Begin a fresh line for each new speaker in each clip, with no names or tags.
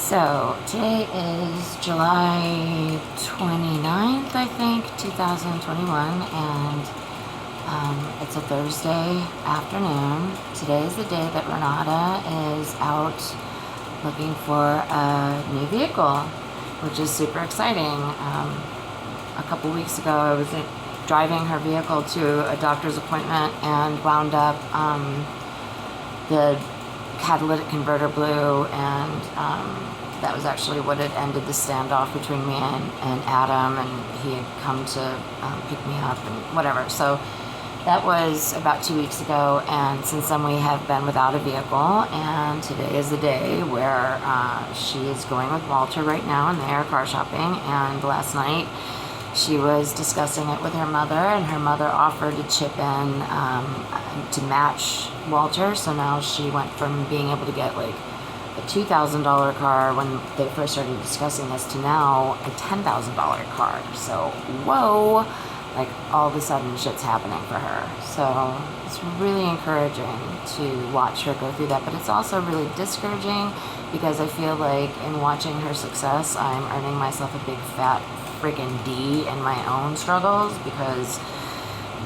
So today is July 29th, I think, 2021, and it's a Thursday afternoon. Today is the day that Renata is out looking for a new vehicle, which is super exciting. A couple weeks ago, I was driving her vehicle to a doctor's appointment and wound up the catalytic converter blew, and that was actually what had ended the standoff between me and Adam, and he had come to pick me up and whatever. So that was about 2 weeks ago, and since then we have been without a vehicle, and today is the day where she is going with Walter right now, and they are car shopping. And last night she was discussing it with her mother, and her mother offered to chip in to match Walter. So now she went from being able to get like a $2,000 car when they first started discussing this to now a $10,000 car. So whoa, like all of a sudden shit's happening for her. So it's really encouraging to watch her go through that, but it's also really discouraging because I feel like in watching her success, I'm earning myself a big fat freaking D in my own struggles, because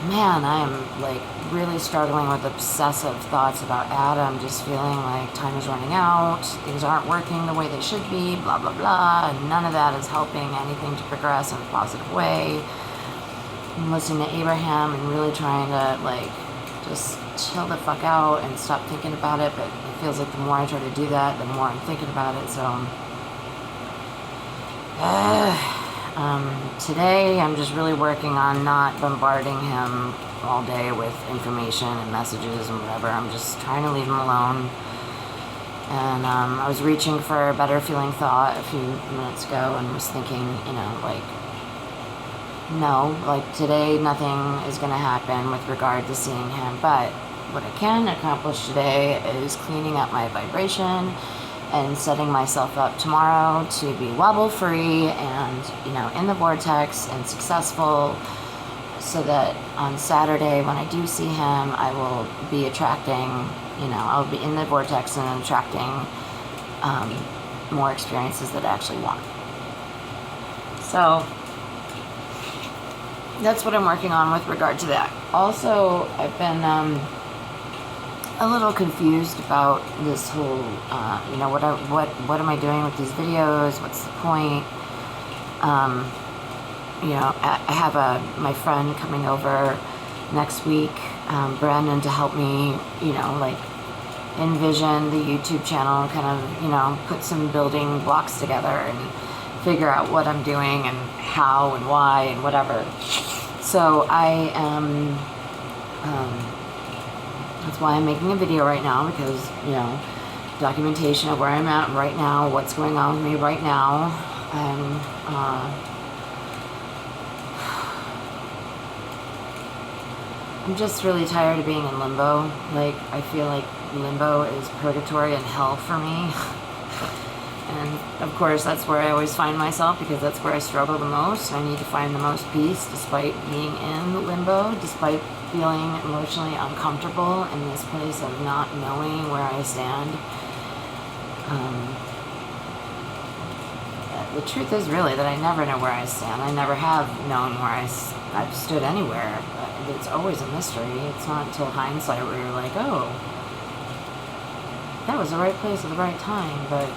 man, I am like really struggling with obsessive thoughts about Adam, just feeling like time is running out, things aren't working the way they should be, blah blah blah, and none of that is helping anything to progress in a positive way. I'm listening to Abraham and really trying to like just chill the fuck out and stop thinking about it, but it feels like the more I try to do that, the more I'm thinking about it. So today I'm just really working on not bombarding him all day with information and messages and whatever. I'm just trying to leave him alone. And I was reaching for a better feeling thought a few minutes ago and was thinking, like, no, like today nothing is going to happen with regard to seeing him. But what I can accomplish today is cleaning up my vibration and setting myself up tomorrow to be wobble free and, in the vortex and successful, so that on Saturday when I do see him, I will be attracting, I'll be in the vortex and attracting more experiences that I actually want. So that's what I'm working on with regard to that. Also, I've been a little confused about this whole, what am I doing with these videos? What's the point? I have my friend coming over next week, Brandon, to help me, like envision the YouTube channel and kind of, put some building blocks together and figure out what I'm doing and how and why and whatever. So I am, that's why I'm making a video right now, because, documentation of where I'm at right now, what's going on with me right now. I'm just really tired of being in limbo. Like, I feel like limbo is purgatory and hell for me. And of course, that's where I always find myself, because that's where I struggle the most. I need to find the most peace despite being in limbo, despite feeling emotionally uncomfortable in this place of not knowing where I stand. The truth is really that I never know where I stand. I never have known where I've stood anywhere. It's always a mystery. It's not until hindsight where you're like, oh, that was the right place at the right time. But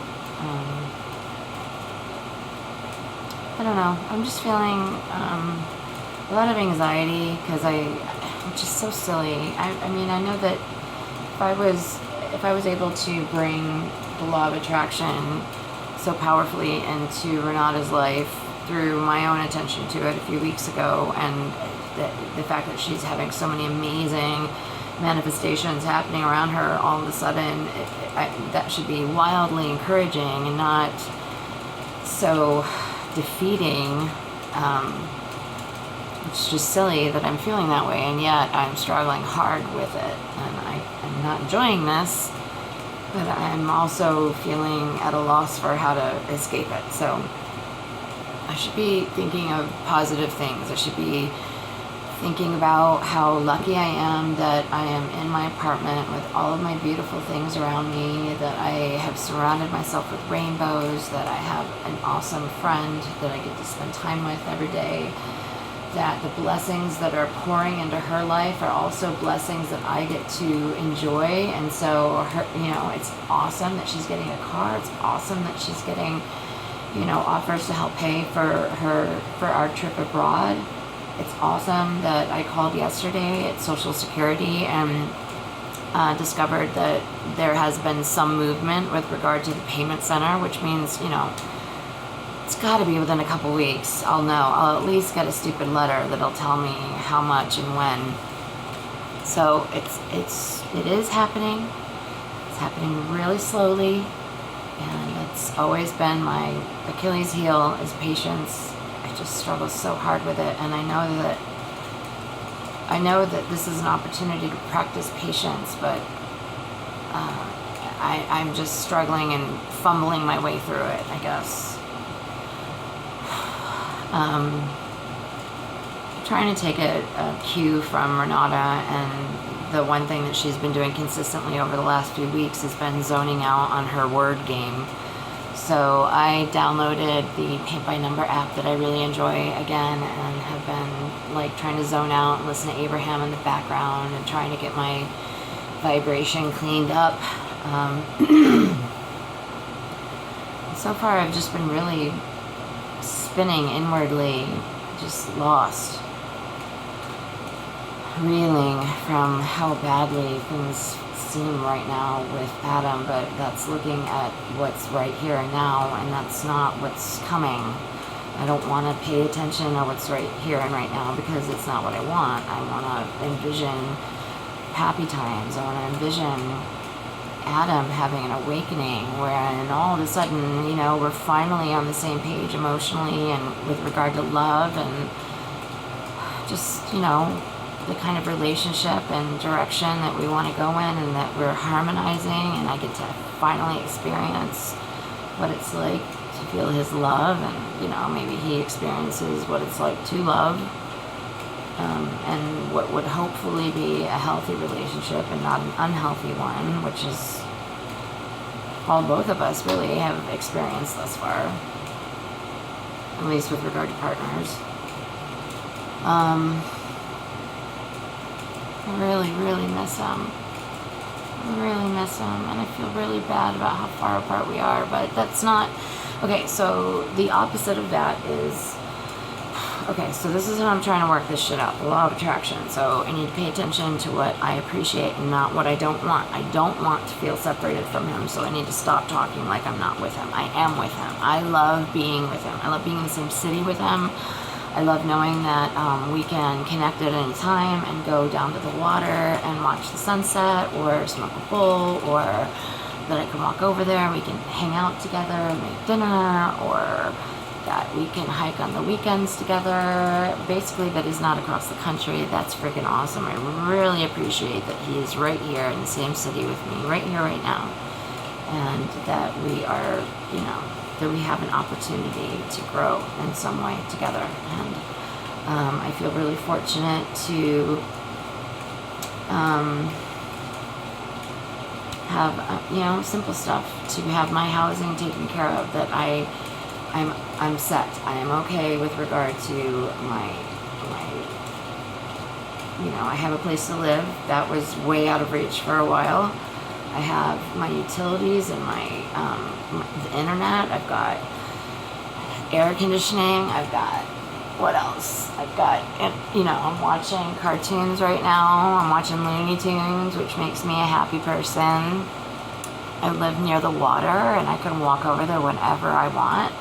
I don't know. I'm just feeling a lot of anxiety, because which is so silly. I mean, I know that if I was able to bring the law of attraction so powerfully into Renata's life through my own attention to it a few weeks ago, and the fact that she's having so many amazing manifestations happening around her all of a sudden, that should be wildly encouraging and not so defeating. It's just silly that I'm feeling that way, and yet I'm struggling hard with it, and I'm not enjoying this, but I'm also feeling at a loss for how to escape it. So I should be thinking of positive things. I should be thinking about how lucky I am that I am in my apartment with all of my beautiful things around me, that I have surrounded myself with rainbows, that I have an awesome friend that I get to spend time with every day, that the blessings that are pouring into her life are also blessings that I get to enjoy. And so it's awesome that she's getting a car. It's awesome that she's getting, offers to help pay for our trip abroad. It's awesome that I called yesterday at Social Security and discovered that there has been some movement with regard to the payment center, which means, it's got to be within a couple weeks. I'll know. I'll at least get a stupid letter that'll tell me how much and when. So it is happening. It's happening really slowly, and it's always been my Achilles heel is patience. I just struggle so hard with it, and I know that this is an opportunity to practice patience, but I'm just struggling and fumbling my way through it, I guess. Trying to take a cue from Renata, and the one thing that she's been doing consistently over the last few weeks has been zoning out on her word game. So I downloaded the Paint by Number app that I really enjoy again, and have been trying to zone out and listen to Abraham in the background and trying to get my vibration cleaned up. So far I've just been really spinning inwardly, just lost, reeling from how badly things seem right now with Adam, but that's looking at what's right here and now, and that's not what's coming. I don't want to pay attention to what's right here and right now because it's not what I want. I want to envision happy times. I want to envision Adam having an awakening where all of a sudden, we're finally on the same page emotionally and with regard to love and just, the kind of relationship and direction that we want to go in, and that we're harmonizing, and I get to finally experience what it's like to feel his love, and, maybe he experiences what it's like to love, and what would hopefully be a healthy relationship and not an unhealthy one, which is all both of us really have experienced thus far, at least with regard to partners. I really, really miss him. I really miss him, and I feel really bad about how far apart we are, but that's not... Okay, so the opposite of that is... Okay, so this is how I'm trying to work this shit out, the law of attraction. So I need to pay attention to what I appreciate and not what I don't want. I don't want to feel separated from him, so I need to stop talking like I'm not with him. I am with him. I love being with him. I love being in the same city with him. I love knowing that we can connect at any time and go down to the water and watch the sunset or smoke a bowl, or that I can walk over there, we can hang out together and make dinner, or that we can hike on the weekends together. Basically, that he's not across the country. That's freaking awesome. I really appreciate that he is right here in the same city with me, right here, right now. And that we are, that we have an opportunity to grow in some way together. And I feel really fortunate to have, simple stuff, to have my housing taken care of, that I'm set. I am okay with regard to my I have a place to live. That was way out of reach for a while. I have my utilities and my the internet. I've got air conditioning. I've got, what else? I've got, I'm watching cartoons right now. I'm watching Looney Tunes, which makes me a happy person. I live near the water, and I can walk over there whenever I want.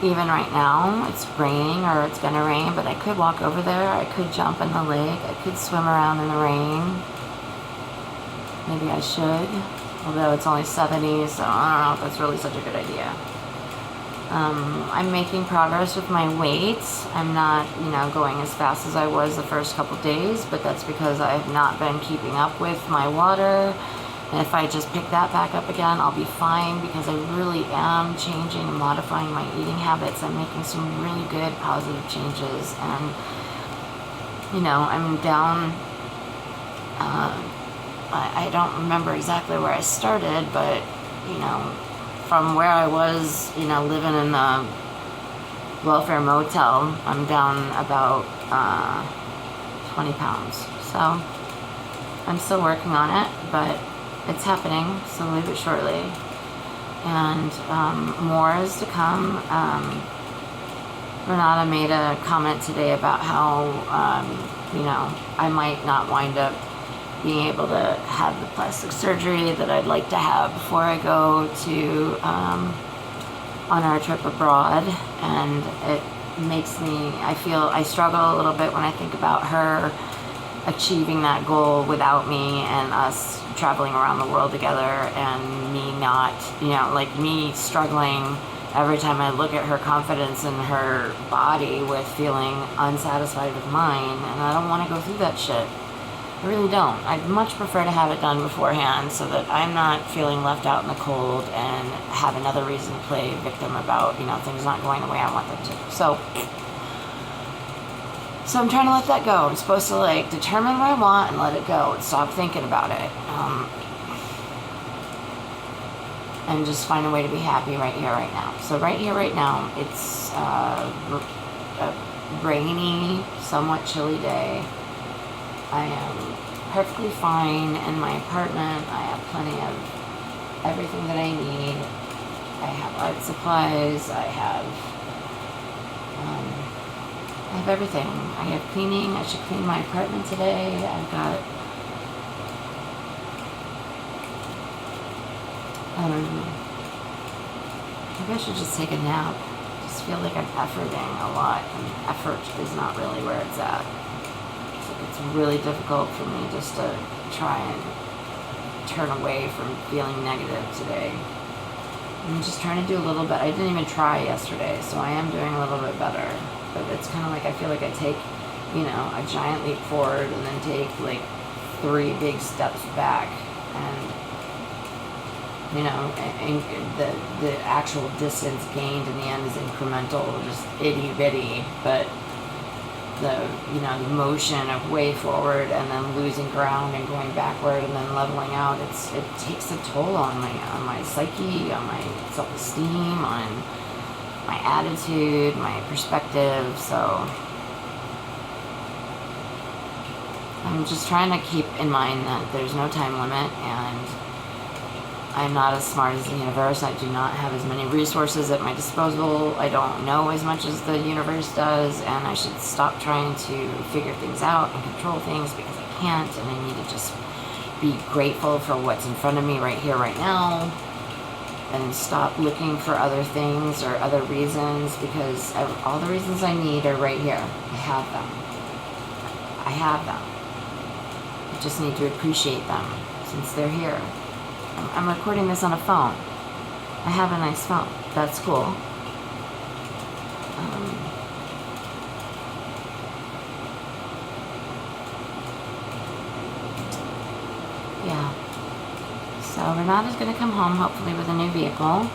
Even right now, it's raining, or it's gonna rain, but I could walk over there. I could jump in the lake. I could swim around in the rain. Maybe I should, although it's only 70, so I don't know if that's really such a good idea. I'm making progress with my weight. I'm not, going as fast as I was the first couple days, but that's because I have not been keeping up with my water. And if I just pick that back up again, I'll be fine, because I really am changing and modifying my eating habits. I'm making some really good positive changes, and I'm down. I don't remember exactly where I started, but, from where I was, living in the welfare motel, I'm down about 20 pounds. So I'm still working on it, but it's happening slowly but surely. And more is to come. Renata made a comment today about how, I might not wind up being able to have the plastic surgery that I'd like to have before I go to on our trip abroad. And it makes me, I struggle a little bit when I think about her achieving that goal without me, and us traveling around the world together, and me not, me struggling every time I look at her confidence in her body with feeling unsatisfied with mine. And I don't want to go through that shit. I really don't. I'd much prefer to have it done beforehand so that I'm not feeling left out in the cold and have another reason to play victim about, things not going the way I want them to. So I'm trying to let that go. I'm supposed to determine what I want and let it go and stop thinking about it. And just find a way to be happy right here, right now. So right here, right now, it's a rainy, somewhat chilly day. I am perfectly fine in my apartment. I have plenty of everything that I need. I have art supplies. I have everything. I have cleaning. I should clean my apartment today. I've got maybe I should just take a nap. I just feel like I'm efforting a lot, and effort is not really where it's at. It's really difficult for me just to try and turn away from feeling negative today. I'm just trying to do a little bit. I didn't even try yesterday, so I am doing a little bit better. But it's kind of like I feel like I take, a giant leap forward and then take 3 big steps back. And, the actual distance gained in the end is incremental, just itty bitty. But the motion of way forward and then losing ground and going backward and then leveling out, it takes a toll on my psyche, on my self-esteem, on my attitude, my perspective. So I'm just trying to keep in mind that there's no time limit, and I'm not as smart as the universe. I do not have as many resources at my disposal. I don't know as much as the universe does, and I should stop trying to figure things out and control things because I can't, and I need to just be grateful for what's in front of me right here, right now, and stop looking for other things or other reasons, because all the reasons I need are right here. I have them. I have them. I just need to appreciate them since they're here. I'm recording this on a phone. I have a nice phone. That's cool. Yeah. So Renata's going to come home hopefully with a new vehicle.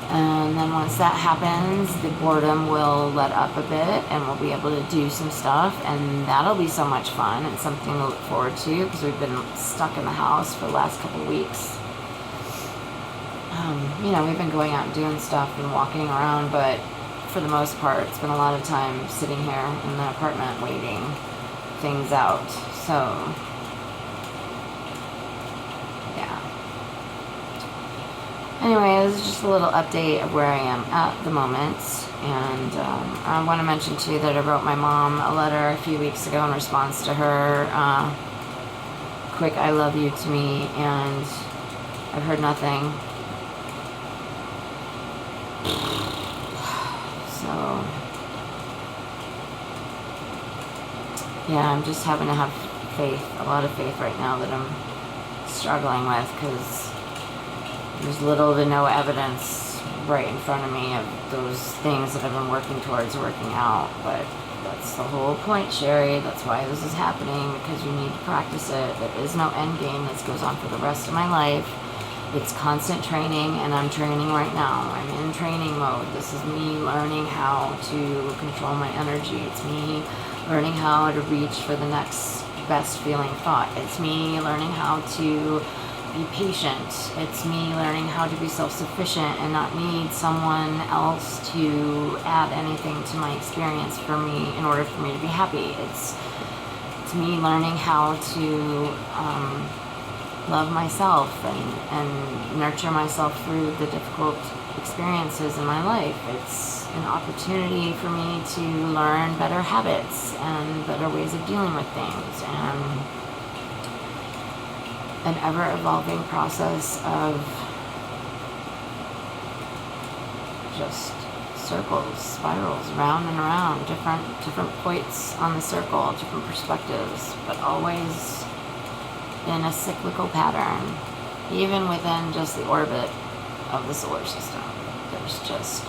And then once that happens, the boredom will let up a bit and we'll be able to do some stuff, and that'll be so much fun and something to look forward to because we've been stuck in the house for the last couple of weeks. We've been going out and doing stuff and walking around, but for the most part, it's been a lot of time sitting here in the apartment waiting things out. So, yeah. Anyway, this is just a little update of where I am at the moment. And I want to mention, too, that I wrote my mom a letter a few weeks ago in response to her quick I love you to me, and I've heard nothing. So, yeah, I'm just having to have faith, a lot of faith right now that I'm struggling with, because there's little to no evidence right in front of me of those things that I've been working towards working out. But that's the whole point, Sherry. That's why this is happening, because you need to practice it. There is no end game. This goes on for the rest of my life. It's constant training, and I'm training right now. I'm in training mode. This is me learning how to control my energy. It's me learning how to reach for the next best feeling thought. It's me learning how to be patient. It's me learning how to be self-sufficient and not need someone else to add anything to my experience for me in order for me to be happy. It's me learning how to love myself and nurture myself through the difficult experiences in my life. It's an opportunity for me to learn better habits and better ways of dealing with things, and an ever-evolving process of just circles, spirals, round and around, different points on the circle, different perspectives, but always in a cyclical pattern, even within just the orbit of the solar system. There's just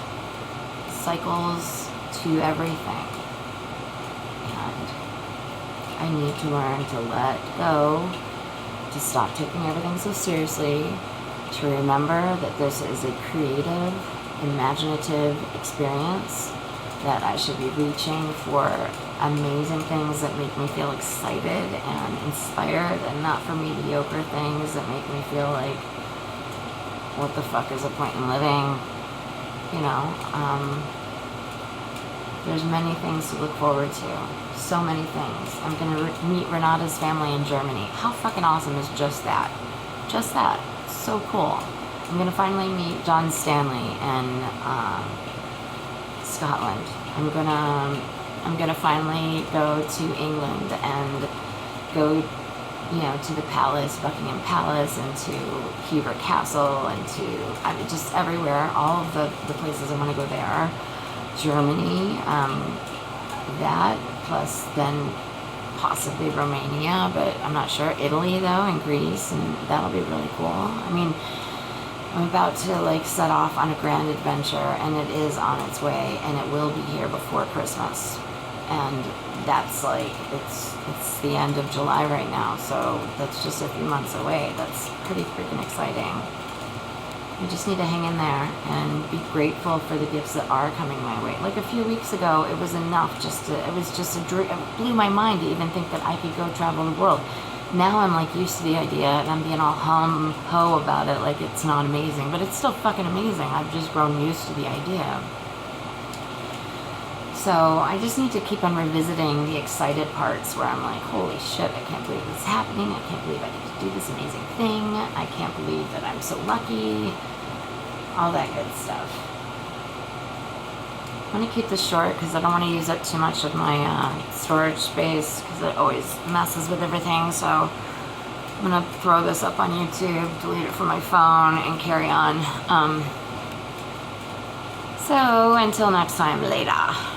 cycles to everything. And I need to learn to let go, to stop taking everything so seriously, to remember that this is a creative, imaginative experience, that I should be reaching for amazing things that make me feel excited and inspired, and not for mediocre things that make me feel like, what the fuck is the point in living? You know, there's many things to look forward to. So many things. I'm going to meet Renata's family in Germany. How fucking awesome is just that? Just that. So cool. I'm going to finally meet John Stanley in Scotland. I'm gonna finally go to England and go, you know, to the palace, Buckingham Palace, and to Hever Castle, and to, just everywhere, all of the places I want to go there. Germany, that, plus then possibly Romania, but I'm not sure. Italy, though, and Greece, and that'll be really cool. I mean, I'm about to like set off on a grand adventure, and it is on its way, and it will be here before Christmas. And that's like, it's the end of July right now, so that's just a few months away. That's pretty freaking exciting. You just need to hang in there and be grateful for the gifts that are coming my way. Like a few weeks ago, it was enough it was just a dream. It blew my mind to even think that I could go travel the world. Now I'm like used to the idea, and I'm being all hum-ho about it like it's not amazing, but it's still fucking amazing. I've just grown used to the idea. So I just need to keep on revisiting the excited parts where I'm like, holy shit, I can't believe this is happening. I can't believe I get to do this amazing thing. I can't believe that I'm so lucky. All that good stuff. I'm going to keep this short because I don't want to use up too much of my storage space, because it always messes with everything. So I'm going to throw this up on YouTube, delete it from my phone, and carry on. So until next time, later.